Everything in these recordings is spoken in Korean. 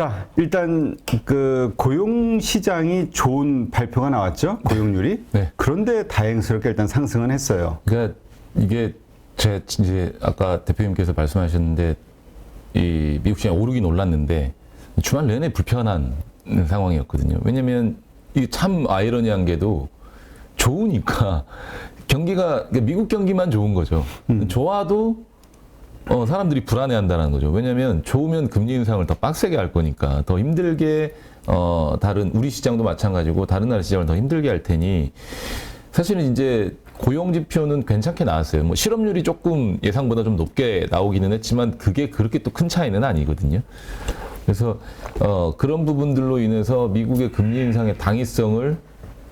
자, 일단 그 고용 시장이 좋은 발표가 나왔죠. 고용률이. 네. 그런데 다행스럽게 일단 상승은 했어요. 그러니까 이게 제 이제 아까 대표님께서 말씀하셨는데 이 미국 시장 오르긴 올랐는데 주말 내내 불편한 상황이었거든요. 왜냐면 이게 참 아이러니한 게도 좋으니까 경기가 그러니까 미국 경기만 좋은 거죠. 좋아도 사람들이 불안해한다는 거죠. 왜냐하면 좋으면 금리 인상을 더 빡세게 할 거니까 더 힘들게 다른 우리 시장도 마찬가지고 다른 나라 시장을 더 힘들게 할 테니 사실은 이제 고용 지표는 괜찮게 나왔어요. 뭐 실업률이 조금 예상보다 좀 높게 나오기는 했지만 그게 그렇게 또 큰 차이는 아니거든요. 그래서 그런 부분들로 인해서 미국의 금리 인상의 당위성을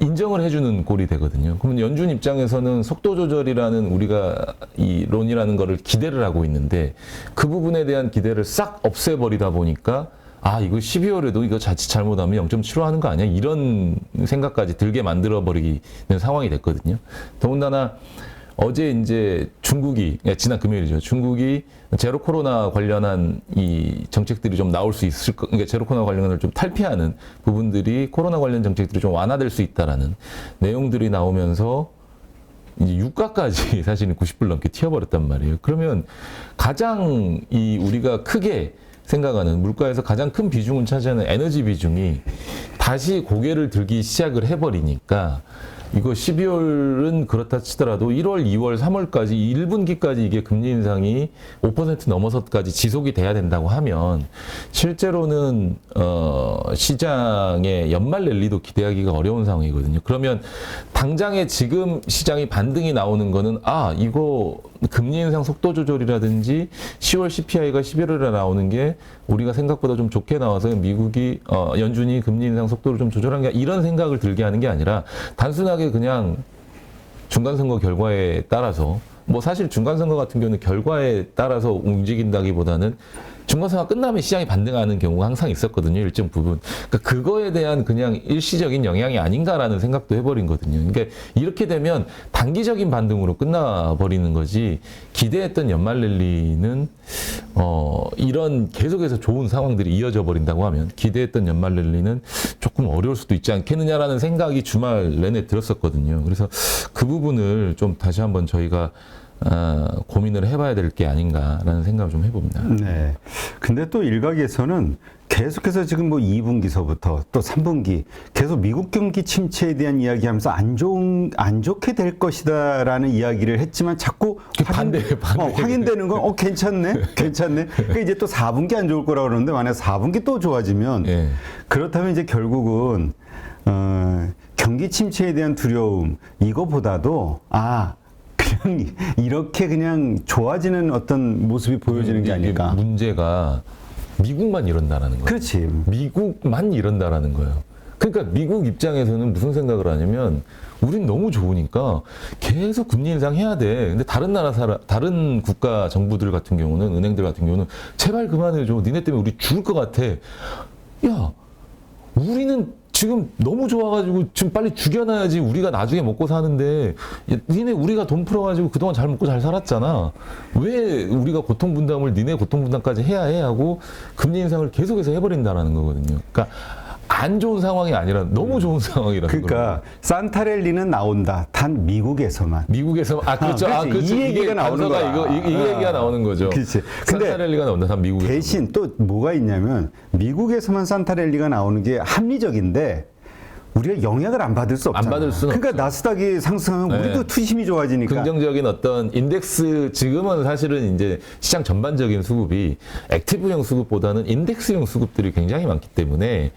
인정을 해주는 꼴이 되거든요. 그러면 연준 입장에서는 속도 조절이라는 우리가 이 론이라는 거를 기대를 하고 있는데 그 부분에 대한 기대를 싹 없애버리다 보니까 아 이거 12월에도 이거 자칫 잘못하면 0.75 하는 거 아니야? 이런 생각까지 들게 만들어버리는 상황이 됐거든요. 더군다나 어제 이제 중국이 지난 금요일이죠. 중국이 제로 코로나 관련한 이 정책들이 좀 나올 수 있을 거, 그러니까 제로 코로나 관련을 좀 탈피하는 부분들이 코로나 관련 정책들이 좀 완화될 수 있다라는 내용들이 나오면서 이제 유가까지 사실은 90불 넘게 튀어버렸단 말이에요. 그러면 가장 이 우리가 크게 생각하는 물가에서 가장 큰 비중을 차지하는 에너지 비중이 다시 고개를 들기 시작을 해버리니까 이거 12월은 그렇다 치더라도 1월, 2월, 3월까지 1분기까지 이게 금리 인상이 5% 넘어서까지 지속이 돼야 된다고 하면 실제로는 시장의 연말 랠리도 기대하기가 어려운 상황이거든요. 그러면 당장에 지금 시장이 반등이 나오는 거는 아 이거 금리 인상 속도 조절이라든지 10월 CPI가 11월에 나오는 게 우리가 생각보다 좀 좋게 나와서 미국이 연준이 금리 인상 속도를 좀 조절한 게 이런 생각을 들게 하는 게 아니라 단순하게 그냥 중간선거 결과에 따라서 뭐 사실 중간선거 같은 경우는 결과에 따라서 움직인다기보다는 중간선거가 끝나면 시장이 반등하는 경우가 항상 있었거든요. 일정 부분. 그러니까 그거에 대한 그냥 일시적인 영향이 아닌가라는 생각도 해버린 거거든요. 그러니까 이렇게 되면 단기적인 반등으로 끝나버리는 거지 기대했던 연말 랠리는 이런 계속해서 좋은 상황들이 이어져 버린다고 하면 기대했던 연말 랠리는 조금 어려울 수도 있지 않겠느냐라는 생각이 주말 내내 들었었거든요. 그래서 그 부분을 좀 다시 한번 저희가 고민을 해봐야 될 게 아닌가라는 생각을 좀 해봅니다. 네. 근데 또 일각에서는 계속해서 지금 뭐 2분기서부터 또 3분기 계속 미국 경기 침체에 대한 이야기하면서 안 좋게 될 것이다라는 이야기를 했지만 자꾸 확인되는 건 괜찮네. 그러니까 이제 또 4분기 안 좋을 거라고 그러는데 만약 4분기 또 좋아지면 네. 그렇다면 이제 결국은 경기 침체에 대한 두려움 이거보다도 그냥 이렇게 그냥 좋아지는 어떤 모습이 보여지는 게 아닐까. 문제가 미국만 이런다라는 거예요. 그렇지. 미국만 이런다라는 거예요. 그러니까 미국 입장에서는 무슨 생각을 하냐면 우린 너무 좋으니까 계속 금리 인상해야 돼. 근데 다른 국가 정부들 같은 경우는 은행들 같은 경우는 제발 그만해줘. 니네 때문에 우리 죽을 것 같아. 야, 우리는 지금 너무 좋아가지고 지금 빨리 죽여놔야지 우리가 나중에 먹고 사는데 니네 우리가 돈 풀어가지고 그동안 잘 먹고 잘 살았잖아. 왜 우리가 고통 분담을 니네 고통 분담까지 해야 해 하고 금리 인상을 계속해서 해버린다라는 거거든요. 그러니까 안 좋은 상황이 아니라 너무 좋은 상황이라는 거예요. 그러니까 산타랠리는 나온다. 단 미국에서만. 그렇죠. 그렇지. 이 얘기가 나오는 거야. 이 얘기가 나오는 거죠. 그렇지. 근데 산타랠리가 나온다. 단 미국에서. 대신 또 뭐가 있냐면 미국에서만 산타랠리가 나오는 게 합리적인데 우리가 영향을 안 받을 수 없잖아. 안 받을 수는 그러니까 나스닥이 상승하면 우리도 투심이 좋아지니까. 긍정적인 어떤 인덱스 지금은 사실은 이제 시장 전반적인 수급이 액티브형 수급보다는 인덱스형 수급들이 굉장히 많기 때문에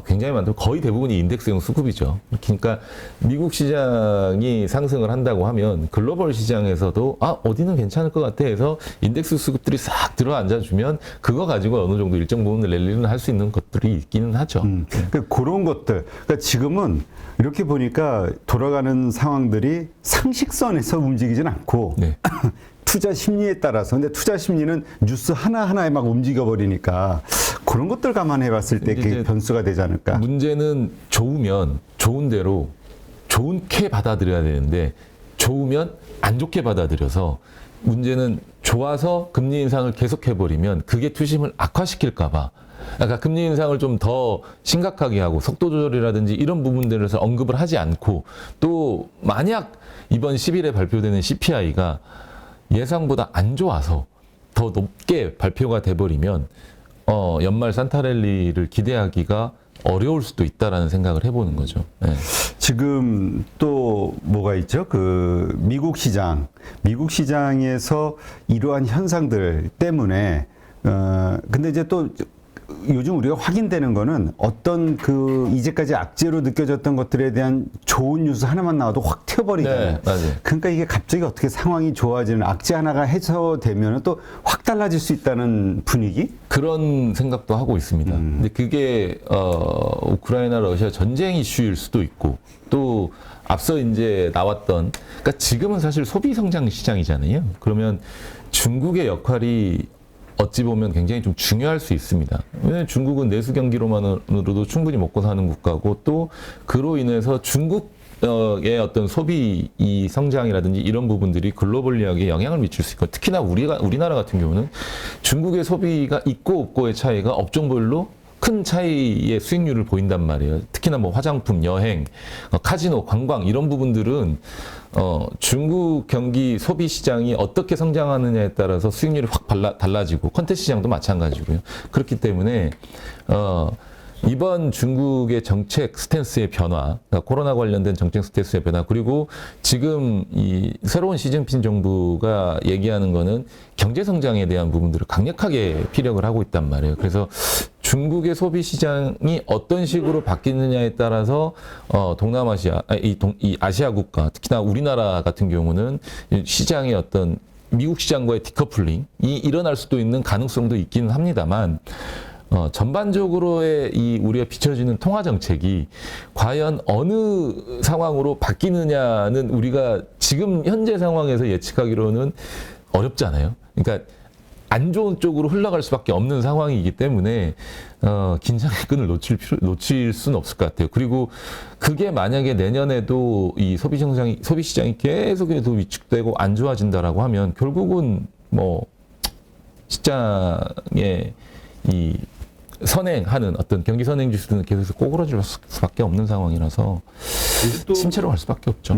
굉장히 많고 거의 대부분이 인덱스형 수급이죠. 그러니까 미국 시장이 상승을 한다고 하면 글로벌 시장에서도 어디는 괜찮을 것 같아 해서 인덱스 수급들이 싹 들어앉아주면 그거 가지고 어느 정도 일정 부분 랠리는 할 수 있는 것들이 있기는 하죠. 그러니까 그런 것들. 그러니까 지금은 이렇게 보니까 돌아가는 상황들이 상식선에서 움직이진 않고 네. 투자 심리에 따라서. 근데 투자 심리는 뉴스 하나하나에 막 움직여 버리니까 그런 것들 감안해 봤을 때 그게 변수가 되지 않을까. 문제는 좋으면 좋은 대로 좋게 받아들여야 되는데 좋으면 안 좋게 받아들여서 문제는 좋아서 금리 인상을 계속해버리면 그게 투심을 악화시킬까 봐 그러니까 금리 인상을 좀 더 심각하게 하고 속도 조절이라든지 이런 부분들에서 언급을 하지 않고 또 만약 이번 10일에 발표되는 CPI가 예상보다 안 좋아서 더 높게 발표가 돼버리면 연말 산타랠리를 기대하기가 어려울 수도 있다라는 생각을 해보는 거죠. 네. 지금 또 뭐가 있죠? 그 미국 시장에서 이러한 현상들 때문에 근데 이제 또 요즘 우리가 확인되는 거는 어떤 그 이제까지 악재로 느껴졌던 것들에 대한 좋은 뉴스 하나만 나와도 확 튀어버리잖아요. 네, 맞아요. 그러니까 이게 갑자기 어떻게 상황이 좋아지는 악재 하나가 해소되면 또 확 달라질 수 있다는 분위기? 그런 생각도 하고 있습니다. 근데 그게 우크라이나 러시아 전쟁 이슈일 수도 있고 또 앞서 이제 나왔던 그러니까 지금은 사실 소비 성장 시장이잖아요. 그러면 중국의 역할이 어찌 보면 굉장히 좀 중요할 수 있습니다. 왜냐하면 중국은 내수 경기로만으로도 충분히 먹고 사는 국가고 또 그로 인해서 중국의 어떤 소비 이 성장이라든지 이런 부분들이 글로벌리하게 영향을 미칠 수 있고 특히나 우리나라 같은 경우는 중국의 소비가 있고 없고의 차이가 업종별로 큰 차이의 수익률을 보인단 말이에요. 특히나 뭐 화장품, 여행, 카지노, 관광 이런 부분들은 중국 경기 소비 시장이 어떻게 성장하느냐에 따라서 수익률이 확 달라지고 콘텐츠 시장도 마찬가지고요. 그렇기 때문에 이번 중국의 정책 스탠스의 변화, 그러니까 코로나 관련된 정책 스탠스의 변화, 그리고 지금 이 새로운 시진핑 정부가 얘기하는 거는 경제 성장에 대한 부분들을 강력하게 피력을 하고 있단 말이에요. 그래서 중국의 소비 시장이 어떤 식으로 바뀌느냐에 따라서 동남아시아, 이 아시아 국가, 특히나 우리나라 같은 경우는 시장의 어떤 미국 시장과의 디커플링이 일어날 수도 있는 가능성도 있기는 합니다만. 전반적으로의 이 우리가 비춰지는 통화 정책이 과연 어느 상황으로 바뀌느냐는 우리가 지금 현재 상황에서 예측하기로는 어렵잖아요. 그러니까 안 좋은 쪽으로 흘러갈 수밖에 없는 상황이기 때문에 긴장의 끈을 놓칠 수는 없을 것 같아요. 그리고 그게 만약에 내년에도 이 소비 시장이 계속해서 위축되고 안 좋아진다라고 하면 결국은 뭐 시장의 이 선행하는 어떤 경기 선행 지수는 계속 꼬그라질 수밖에 없는 상황이라서 침체로 갈 수밖에 없죠.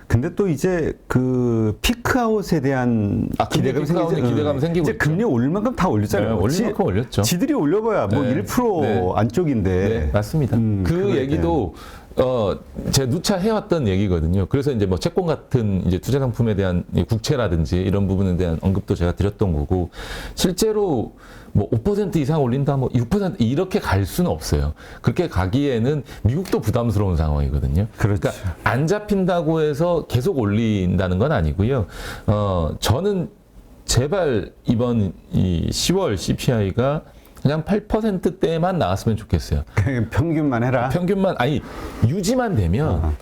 근데 또 이제 그 피크아웃에 대한 기대감이 생기고 이제 있죠. 금리 올릴 만큼 다 올렸잖아요. 네, 올릴 만큼 올렸죠. 지들이 올려봐야 뭐 네. 1% 네. 안쪽인데. 네, 맞습니다. 그 얘기도 제가 누차 해왔던 얘기거든요. 그래서 이제 뭐 채권 같은 이제 투자 상품에 대한 국채라든지 이런 부분에 대한 언급도 제가 드렸던 거고 실제로 뭐 5% 이상 올린다, 뭐 6% 이렇게 갈 수는 없어요. 그렇게 가기에는 미국도 부담스러운 상황이거든요. 그렇죠. 그러니까 안 잡힌다고 해서 계속 올린다는 건 아니고요. 저는 제발 이번 이 10월 CPI가 그냥 8%대만 나왔으면 좋겠어요. 그냥 평균만 해라. 평균만 아니 유지만 되면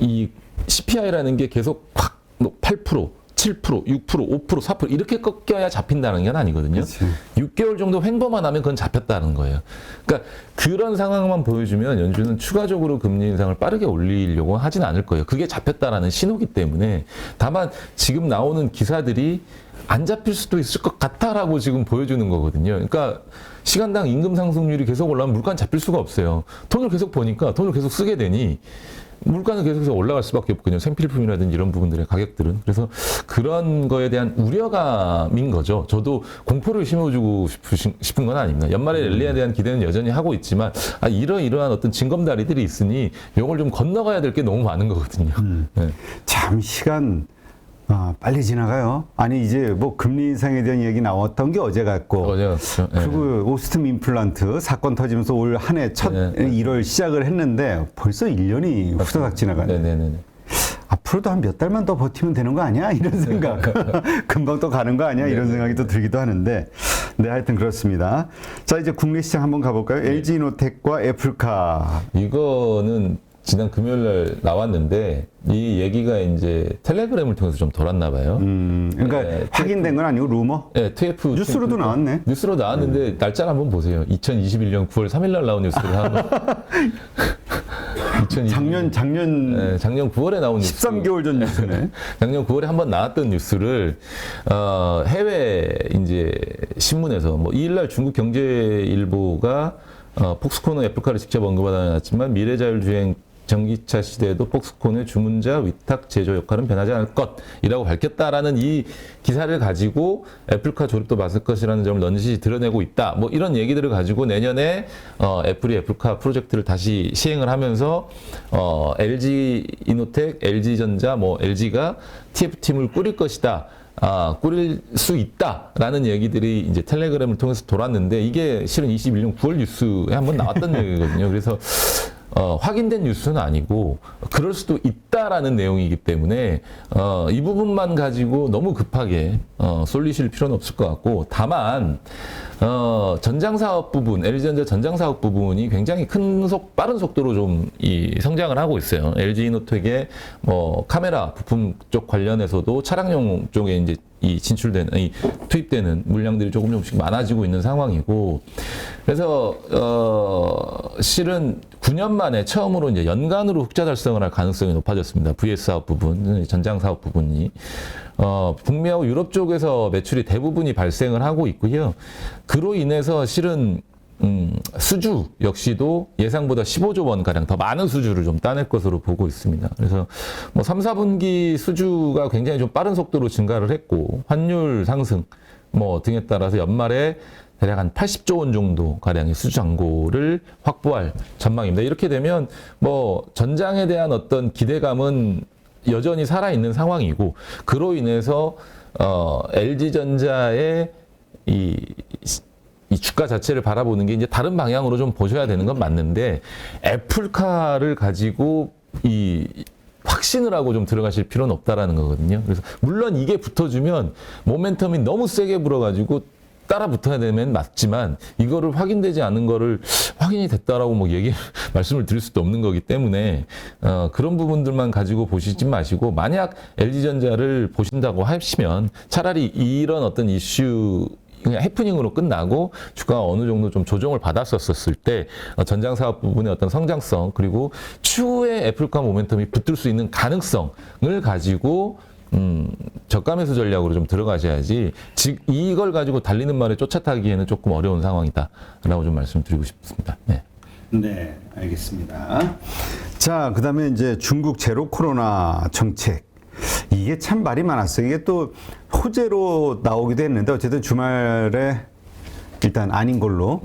이 CPI라는 게 계속 확 8%, 7%, 6%, 5%, 4% 이렇게 꺾여야 잡힌다는 건 아니거든요. 그치. 6개월 정도 횡보만 하면 그건 잡혔다는 거예요. 그러니까 그런 상황만 보여주면 연준은 추가적으로 금리 인상을 빠르게 올리려고 하진 않을 거예요. 그게 잡혔다라는 신호기 때문에 다만 지금 나오는 기사들이 안 잡힐 수도 있을 것 같다라고 지금 보여주는 거거든요. 그러니까 시간당 임금 상승률이 계속 올라가면 물가는 잡힐 수가 없어요. 돈을 계속 버니까 돈을 계속 쓰게 되니 물가는 계속해서 올라갈 수밖에 없거든요. 생필품이라든지 이런 부분들의 가격들은. 그래서 그런 거에 대한 우려감인 거죠. 저도 공포를 심어주고 싶은 건 아닙니다. 연말에 랠리에 대한 기대는 여전히 하고 있지만 이러한 어떤 징검다리들이 있으니 이걸 좀 건너가야 될 게 너무 많은 거거든요. 네. 참 시간 빨리 지나가요. 아니 이제 뭐 금리 인상에 대한 얘기 나왔던 게 어제 같고 그렇죠. 그리고 오스틴 임플란트 사건 터지면서 올 한 해 첫 1월 시작을 했는데 벌써 1년이 후다닥 지나가네. 네네네. 앞으로도 한 몇 달만 더 버티면 되는 거 아니야? 이런 생각. 금방 또 가는 거 아니야? 이런 생각이 또 들기도 하는데. 네, 하여튼 그렇습니다. 자, 이제 국내 시장 한번 가볼까요? LG노텍과 애플카. 이거는 지난 금요일 날 나왔는데 이 얘기가 이제 텔레그램을 통해서 좀 돌았나 봐요. 그러니까 네, 확인된 건 아니고 루머? 네, TF 뉴스로도 나왔네. 뉴스로 나왔는데 날짜를 한번 보세요. 2021년 9월 3일 날 나온 뉴스를 한번 작년 네, 작년 9월에 나온 뉴스. 13개월 전 뉴스네. 작년 9월에 한번 나왔던 뉴스를 해외 이제 신문에서 뭐 2일날 중국 경제일보가 폭스콘은 애플카를 직접 언급하지 않았지만 미래자율주행 전기차 시대에도 폭스콘의 주문자 위탁 제조 역할은 변하지 않을 것이라고 밝혔다라는 이 기사를 가지고 애플카 조립도 맞을 것이라는 점을 넌지시 드러내고 있다. 뭐 이런 얘기들을 가지고 내년에 애플이 애플카 프로젝트를 다시 시행을 하면서 LG 이노텍, LG전자, 뭐 LG가 TF팀을 꾸릴 것이다. 꾸릴 수 있다라는 얘기들이 이제 텔레그램을 통해서 돌았는데 이게 실은 21년 9월 뉴스에 한번 나왔던 얘기거든요. 그래서 확인된 뉴스는 아니고 그럴 수도 있다라는 내용이기 때문에 이 부분만 가지고 너무 급하게 쏠리실 필요는 없을 것 같고 다만 전장 사업 부분, LG전자 전장 사업 부분이 굉장히 빠른 속도로 좀 성장을 하고 있어요. LG 이노텍의 뭐 카메라 부품 쪽 관련해서도 차량용 쪽에 이제 투입되는 물량들이 조금씩 많아지고 있는 상황이고, 그래서 실은 9년 만에 처음으로 이제 연간으로 흑자 달성을 할 가능성이 높아졌습니다. VS 사업 부분, 전장 사업 부분이. 북미하고 유럽 쪽에서 매출이 대부분이 발생을 하고 있고요. 그로 인해서 실은 수주 역시도 예상보다 15조 원 가량 더 많은 수주를 좀 따낼 것으로 보고 있습니다. 그래서 뭐 3, 4분기 수주가 굉장히 좀 빠른 속도로 증가를 했고 환율 상승 뭐 등에 따라서 연말에 대략 한 80조 원 정도 가량의 수주 잔고를 확보할 전망입니다. 이렇게 되면 뭐 전장에 대한 어떤 기대감은 여전히 살아있는 상황이고 그로 인해서 LG전자의 이 주가 자체를 바라보는 게 이제 다른 방향으로 좀 보셔야 되는 건 맞는데 애플카를 가지고 확신을 하고 좀 들어가실 필요는 없다라는 거거든요. 그래서 물론 이게 붙어주면 모멘텀이 너무 세게 불어가지고 따라 붙어야 되면 맞지만 이거를 확인되지 않은 거를 확인이 됐다라고 뭐 말씀을 드릴 수도 없는 거기 때문에 그런 부분들만 가지고 보시지 마시고 만약 LG전자를 보신다고 하시면 차라리 이런 어떤 이슈 그냥 해프닝으로 끝나고 주가가 어느 정도 좀 조정을 받았었을 때 전장 사업 부분의 어떤 성장성 그리고 추후에 애플카 모멘텀이 붙을 수 있는 가능성을 가지고 저가 매수 전략으로 좀 들어가셔야지 이걸 가지고 달리는 말에 쫓아타기에는 조금 어려운 상황이다라고 좀 말씀드리고 싶습니다. 네. 네, 알겠습니다. 자, 그다음에 이제 중국 제로 코로나 정책. 이게 참 말이 많았어요. 이게 또 호재로 나오기도 했는데 어쨌든 주말에 일단 아닌 걸로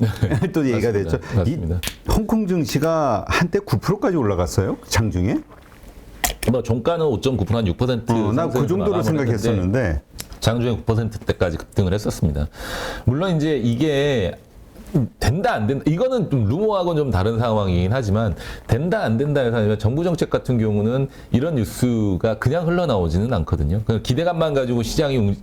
또 얘기가 됐죠. 맞습니다. 홍콩 증시가 한때 9%까지 올라갔어요. 장중에. 뭐 종가는 5.9% 한 6% 나 그 정도로 생각했었는데 장중에 9%대까지 급등을 했었습니다. 물론 이제 이게 된다 안 된다 이거는 좀 루머하고는 좀 다른 상황이긴 하지만 된다 안 된다 해서 정부 정책 같은 경우는 이런 뉴스가 그냥 흘러나오지는 않거든요. 그냥 기대감만 가지고 시장이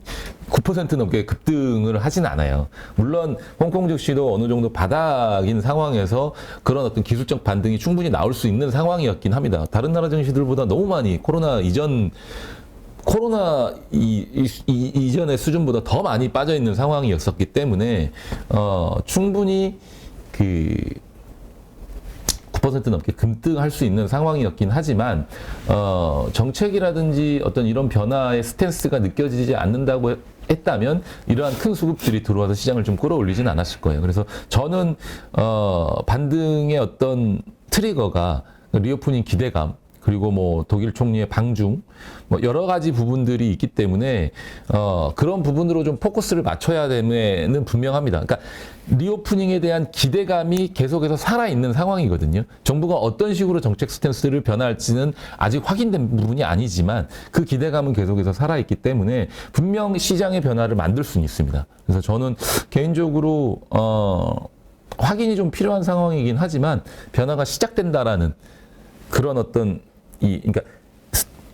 9% 넘게 급등을 하진 않아요. 물론 홍콩 증시도 어느 정도 바닥인 상황에서 그런 어떤 기술적 반등이 충분히 나올 수 있는 상황이었긴 합니다. 다른 나라 증시들보다 너무 많이 코로나 이전의 수준보다 더 많이 빠져 있는 상황이었었기 때문에 충분히 9% 넘게 급등할 수 있는 상황이었긴 하지만 정책이라든지 어떤 이런 변화의 스탠스가 느껴지지 않는다고 했다면 이러한 큰 수급들이 들어와서 시장을 좀 끌어올리진 않았을 거예요. 그래서 저는 반등의 어떤 트리거가 리오프닝 기대감 그리고 뭐 독일 총리의 방중, 뭐 여러 가지 부분들이 있기 때문에 그런 부분으로 좀 포커스를 맞춰야 되는 분명합니다. 그러니까 리오프닝에 대한 기대감이 계속해서 살아있는 상황이거든요. 정부가 어떤 식으로 정책 스탠스를 변할지는 아직 확인된 부분이 아니지만 그 기대감은 계속해서 살아있기 때문에 분명 시장의 변화를 만들 수는 있습니다. 그래서 저는 개인적으로 확인이 좀 필요한 상황이긴 하지만 변화가 시작된다라는 그런 어떤 그러니까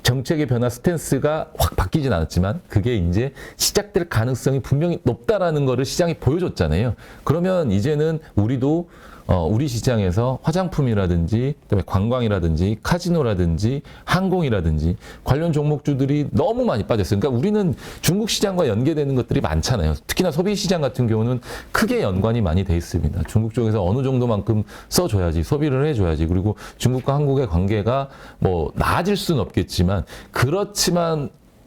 정책의 변화 스탠스가 확 바뀌진 않았지만 그게 이제 시작될 가능성이 분명히 높다라는 거를 시장이 보여줬잖아요. 그러면 이제는 우리도 우리 시장에서 화장품이라든지 그다음에 관광이라든지 카지노라든지 항공이라든지 관련 종목주들이 너무 많이 빠졌어요. 그러니까 우리는 중국 시장과 연계되는 것들이 많잖아요. 특히나 소비 시장 같은 경우는 크게 연관이 많이 돼 있습니다. 중국 쪽에서 어느 정도만큼 써줘야지, 소비를 해줘야지. 그리고 중국과 한국의 관계가 뭐 나아질 수는 없겠지만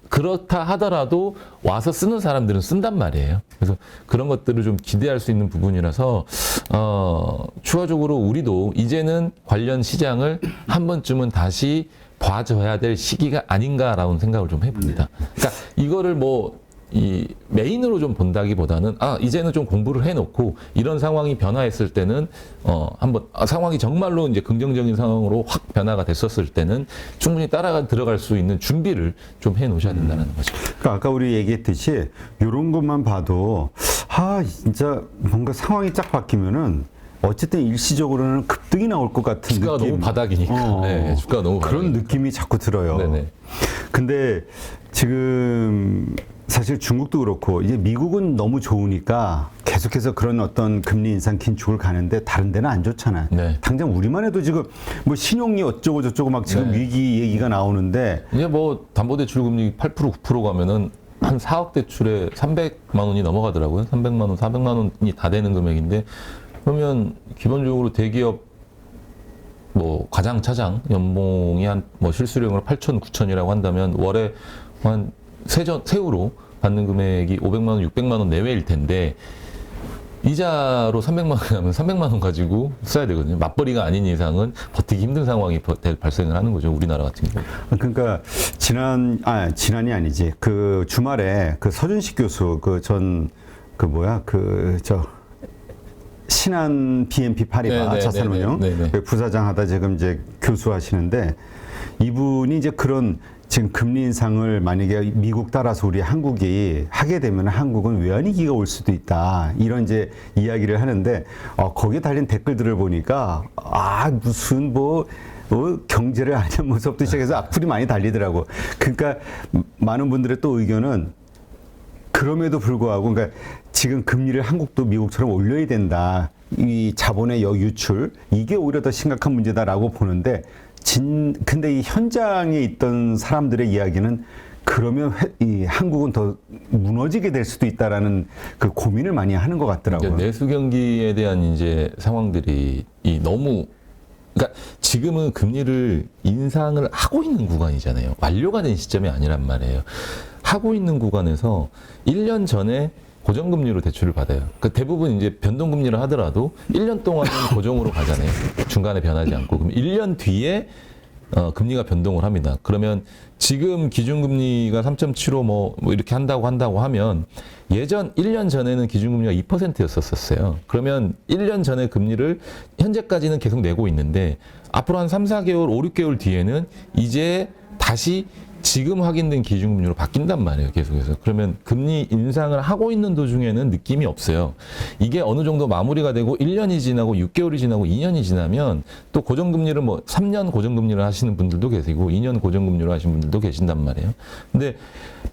그렇다 하더라도 와서 쓰는 사람들은 쓴단 말이에요. 그래서 그런 것들을 좀 기대할 수 있는 부분이라서 추가적으로 우리도 이제는 관련 시장을 한 번쯤은 다시 봐줘야 될 시기가 아닌가라는 생각을 좀 해봅니다. 그러니까 이거를 이 메인으로 좀 본다기보다는 이제는 좀 공부를 해놓고 이런 상황이 변화했을 때는 한번 상황이 정말로 이제 긍정적인 상황으로 확 변화가 됐었을 때는 충분히 들어갈 수 있는 준비를 좀 해놓으셔야 된다는 거죠. 그러니까 아까 우리 얘기했듯이 이런 것만 봐도 진짜 뭔가 상황이 쫙 바뀌면은 어쨌든 일시적으로는 급등이 나올 것 같은 주가가 느낌. 너무 바닥이니까. 네, 주가가 너무 그런 바닥이니까. 느낌이 자꾸 들어요. 네네. 근데 지금 사실 중국도 그렇고 이제 미국은 너무 좋으니까 계속해서 그런 어떤 금리 인상 긴축을 가는데 다른 데는 안 좋잖아요. 네. 당장 우리만 해도 지금 뭐 신용이 어쩌고 저쩌고 막 지금 네. 위기 얘기가 나오는데 이제 담보대출 금리 8% 9% 가면은 한 4억 대출에 300만 원이 넘어가더라고요. 300만 원, 400만 원이 다 되는 금액인데 그러면 기본적으로 대기업 과장 차장 연봉이 실수령으로 8천, 9천이라고 한다면 월에 한 세후로 받는 금액이 500만 원, 600만 원 내외일 텐데 이자로 300만 원 하면 300만 원 가지고 써야 되거든요. 맞벌이가 아닌 이상은 버티기 힘든 상황이 발생을 하는 거죠. 우리나라 같은 경우. 그러니까 지난이 아니지. 그 주말에 그 서준식 교수 신한 BNP 파리바 자산운용 부사장 하다 지금 이제 교수하시는데 이분이 이제 그런 지금 금리 인상을 만약에 미국 따라서 우리 한국이 하게 되면 한국은 외환위기가 올 수도 있다. 이런 이제 이야기를 하는데 거기에 달린 댓글들을 보니까 무슨 경제를 아냐면서부터 시작해서 악플이 많이 달리더라고. 그러니까 많은 분들의 또 의견은 그럼에도 불구하고 그러니까 지금 금리를 한국도 미국처럼 올려야 된다. 이 자본의 역유출 이게 오히려 더 심각한 문제다라고 보는데 근데 이 현장에 있던 사람들의 이야기는 그러면 이 한국은 더 무너지게 될 수도 있다라는 그 고민을 많이 하는 것 같더라고요. 내수 경기에 대한 이제 상황들이 그러니까 지금은 금리를 인상을 하고 있는 구간이잖아요. 완료가 된 시점이 아니란 말이에요. 하고 있는 구간에서 1년 전에 고정금리로 대출을 받아요. 그러니까 대부분 이제 변동금리를 하더라도 1년 동안은 고정으로 가잖아요. 중간에 변하지 않고. 그럼 1년 뒤에 금리가 변동을 합니다. 그러면 지금 기준금리가 3.75 이렇게 한다고 하면 예전 1년 전에는 기준금리가 2%였었어요. 그러면 1년 전에 금리를 현재까지는 계속 내고 있는데 앞으로 한 3, 4개월, 5, 6개월 뒤에는 이제 다시 지금 확인된 기준금리로 바뀐단 말이에요. 계속해서. 그러면 금리 인상을 하고 있는 도중에는 느낌이 없어요. 이게 어느 정도 마무리가 되고 1년이 지나고 6개월이 지나고 2년이 지나면 또 고정금리를 3년 고정금리를 하시는 분들도 계시고 2년 고정금리로 하시는 분들도 계신단 말이에요. 근데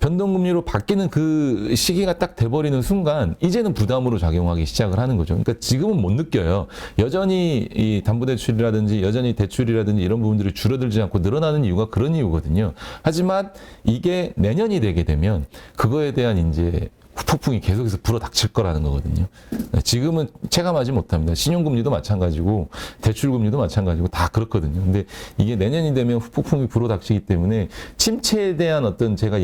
변동금리로 바뀌는 그 시기가 딱 돼버리는 순간 이제는 부담으로 작용하기 시작을 하는 거죠. 그러니까 지금은 못 느껴요. 여전히 이 담보대출이라든지 여전히 대출이라든지 이런 부분들이 줄어들지 않고 늘어나는 이유가 그런 이유거든요. 하지만 이게 내년이 되게 되면 그거에 대한 이제 폭풍이 계속해서 불어닥칠 거라는 거거든요. 지금은 체감하지 못합니다. 신용금리도 마찬가지고 대출금리도 마찬가지고 다 그렇거든요. 근데 이게 내년이 되면 폭풍이 불어닥치기 때문에 침체에 대한 어떤 제가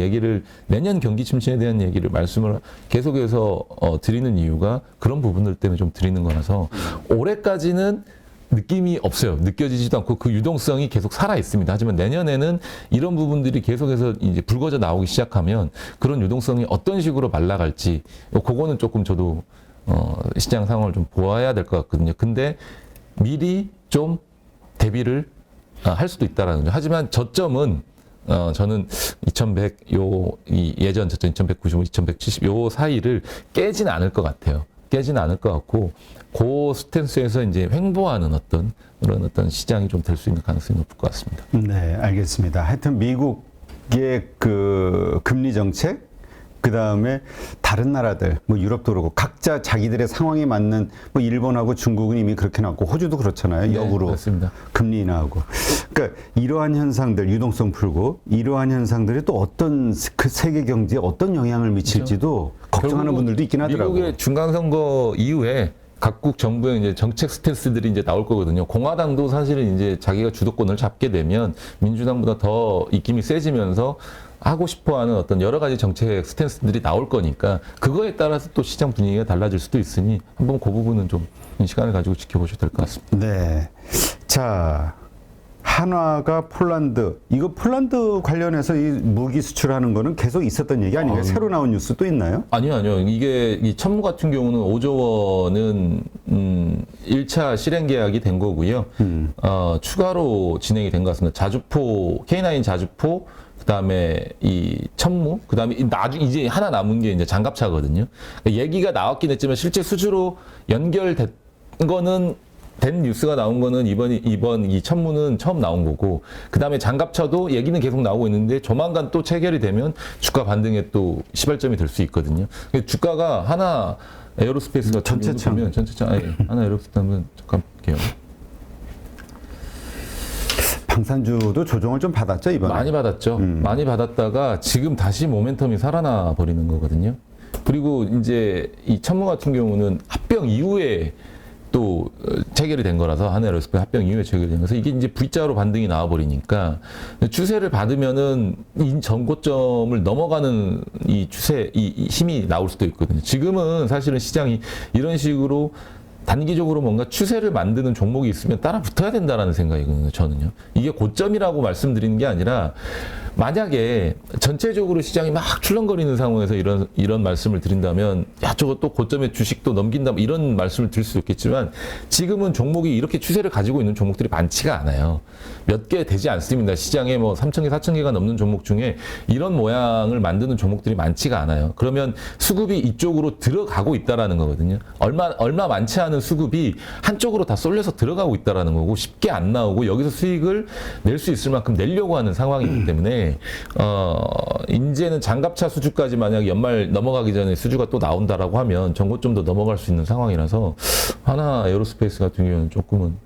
내년 경기 침체에 대한 얘기를 말씀을 계속해서 드리는 이유가 그런 부분들 때문에 좀 드리는 거라서 올해까지는 느낌이 없어요. 느껴지지도 않고 그 유동성이 계속 살아 있습니다. 하지만 내년에는 이런 부분들이 계속해서 이제 불거져 나오기 시작하면 그런 유동성이 어떤 식으로 말라갈지 그거는 조금 저도 시장 상황을 좀 보아야 될 것 같거든요. 근데 미리 좀 대비를 할 수도 있다라는 거죠. 하지만 저점은 저는 2100 예전 저점 2195, 2170 요 사이를 깨지는 않을 것 같아요. 깨지는 않을 것 같고 그 스탠스에서 이제 횡보하는 그런 시장이 좀 될 수 있는 가능성이 높을 것 같습니다. 네, 알겠습니다. 하여튼 미국의 그 금리 정책 그 다음에 다른 나라들, 뭐 유럽도 그렇고 각자 자기들의 상황에 맞는 뭐 일본하고 중국은 이미 그렇게 나왔고 호주도 그렇잖아요. 네, 역으로 맞습니다. 금리 인하하고. 그러니까 이러한 현상들, 유동성 풀고 이러한 현상들이 또 어떤 그 세계 경제에 어떤 영향을 미칠지도 걱정하는 결국은 분들도 있긴 하더라고요. 미국의 중간선거 이후에 각국 정부의 이제 정책 스탠스들이 이제 나올 거거든요. 공화당도 사실은 이제 자기가 주도권을 잡게 되면 민주당보다 더 입김이 세지면서 하고 싶어하는 어떤 여러 가지 정책 스탠스들이 나올 거니까 그거에 따라서 또 시장 분위기가 달라질 수도 있으니 한번 그 부분은 좀 시간을 가지고 지켜보셔도 될 것 같습니다. 네. 자, 한화가 폴란드, 이거 폴란드 관련해서 이 무기 수출하는 거는 계속 있었던 얘기 아니에요? 새로 나온 뉴스 또 있나요? 아니요. 이게 이 천무 같은 경우는 5조 원은 1차 실행 계약이 된 거고요. 추가로 진행이 된 것 같습니다. 자주포, K9 자주포, 그다음에 이 천무, 그다음에 이제 하나 남은 게 이제 장갑차거든요. 얘기가 나왔긴 했지만 실제 수주로 연결된 거는 된 뉴스가 나온 거는 이번 이 천무는 처음 나온 거고, 그다음에 장갑차도 얘기는 계속 나오고 있는데 조만간 또 체결이 되면 주가 반등에 또 시발점이 될 수 있거든요. 주가가 하나 에어로스페이스 같은 전체차. 보면 전체차 하나 에어로스페이스 하면 잠깐 볼게요. 방산주도 조정을 좀 받았죠, 이번에? 많이 받았죠. 많이 받았다가 지금 다시 모멘텀이 살아나 버리는 거거든요. 그리고 이제 이 천무 같은 경우는 합병 이후에 또 체결이 된 거라서 한에어로스페이스 합병 이후에 체결이 된 거라서 이게 이제 V자로 반등이 나와 버리니까 추세를 받으면은 이 전고점을 넘어가는 이 추세, 이 힘이 나올 수도 있거든요. 지금은 사실은 시장이 이런 식으로 단기적으로 뭔가 추세를 만드는 종목이 있으면 따라 붙어야 된다라는 생각이거든요, 저는요. 이게 고점이라고 말씀드리는 게 아니라 만약에 전체적으로 시장이 막 출렁거리는 상황에서 이런 말씀을 드린다면 야, 저거 또 고점에 주식도 넘긴다 이런 말씀을 드릴 수 있겠지만 지금은 종목이 이렇게 추세를 가지고 있는 종목들이 많지가 않아요. 몇 개 되지 않습니다. 시장에 뭐 3,000개, 4,000개가 넘는 종목 중에 이런 모양을 만드는 종목들이 많지가 않아요. 그러면 수급이 이쪽으로 들어가고 있다라는 거거든요. 얼마 많지 않은 수급이 한쪽으로 다 쏠려서 들어가고 있다라는 거고 쉽게 안 나오고 여기서 수익을 낼 수 있을 만큼 내려고 하는 상황이기 때문에 이제는 장갑차 수주까지 만약 연말 넘어가기 전에 수주가 또 나온다라고 하면 전고점도 넘어갈 수 있는 상황이라서 하나 에어로스페이스 같은 경우는 조금은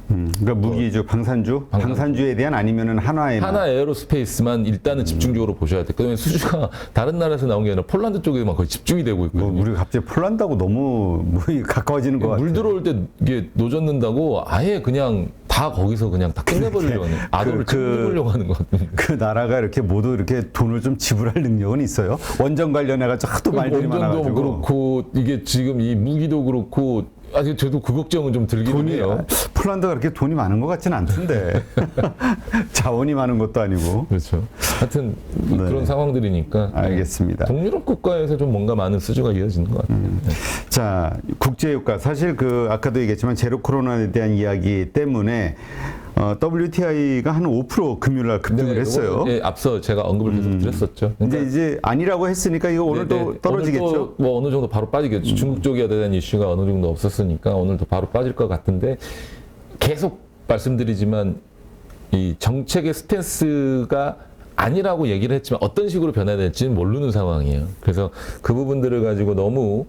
그러니까 무기주, 방산주에 대한 아니면은 한화에 하나 에어로스페이스만 일단은 집중적으로 보셔야 돼요. 그다음에 수주가 다른 나라에서 나온 게 아니라 폴란드 쪽에만 거의 집중이 되고 있거든요. 뭐 우리 갑자기 폴란드하고 너무 가까워지는 것 같아요. 물 들어올 때 이게 노젓는다고 아예 그냥 다 거기서 그냥 다 끝내버리려고 하는 아도를 끝내버리려고 하는 것 같은. 그 나라가 이렇게 모두 이렇게 돈을 좀 지불할 능력은 있어요. 원전 관련해가지고 하도 말들이 원전도 많아가지고. 그렇고 이게 지금 이 무기도 그렇고 아직 저도 그 걱정은 좀 들긴 해요. 폴란드가 그렇게 돈이 많은 것 같지는 않던데. 자원이 많은 것도 아니고. 그렇죠. 하여튼 그런 상황들이니까. 알겠습니다. 동유럽 국가에서 좀 뭔가 많은 수주가 이어지는 것 같아요. 네. 자, 국제유가 사실 그 아까도 얘기했지만 제로 코로나에 대한 이야기 때문에 WTI가 한 5% 금요일 날 급등을 했어요. 네, 앞서 제가 언급을 계속 드렸었죠. 근데 이제 아니라고 했으니까 이거 오늘도 떨어지겠죠? 오늘도 뭐 어느 정도 바로 빠지겠죠. 중국 쪽에 대한 이슈가 어느 정도 없었으니까 오늘도 바로 빠질 것 같은데 계속 말씀드리지만 이 정책의 스탠스가 아니라고 얘기를 했지만 어떤 식으로 변화될지는 모르는 상황이에요. 그래서 그 부분들을 가지고 너무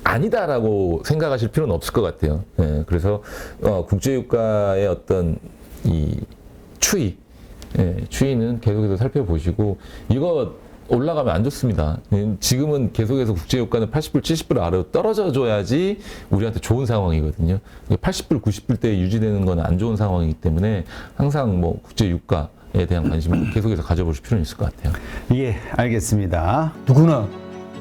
아니다라고 생각하실 필요는 없을 것 같아요. 예, 그래서 국제유가의 어떤 이 추이는 계속해서 살펴보시고 이거 올라가면 안 좋습니다. 지금은 계속해서 국제유가는 80불, 70불 아래로 떨어져 줘야지 우리한테 좋은 상황이거든요. 80불, 90불대에 유지되는 건 안 좋은 상황이기 때문에 항상 뭐 국제유가에 대한 관심을 계속해서 가져보실 필요는 있을 것 같아요. 예, 알겠습니다. 누구나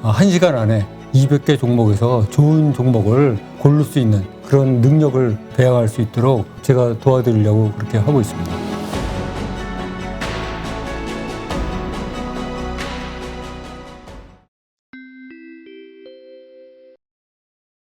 1시간 안에 200개 종목에서 좋은 종목을 고를 수 있는 그런 능력을 배양할 수 있도록 제가 도와드리려고 그렇게 하고 있습니다.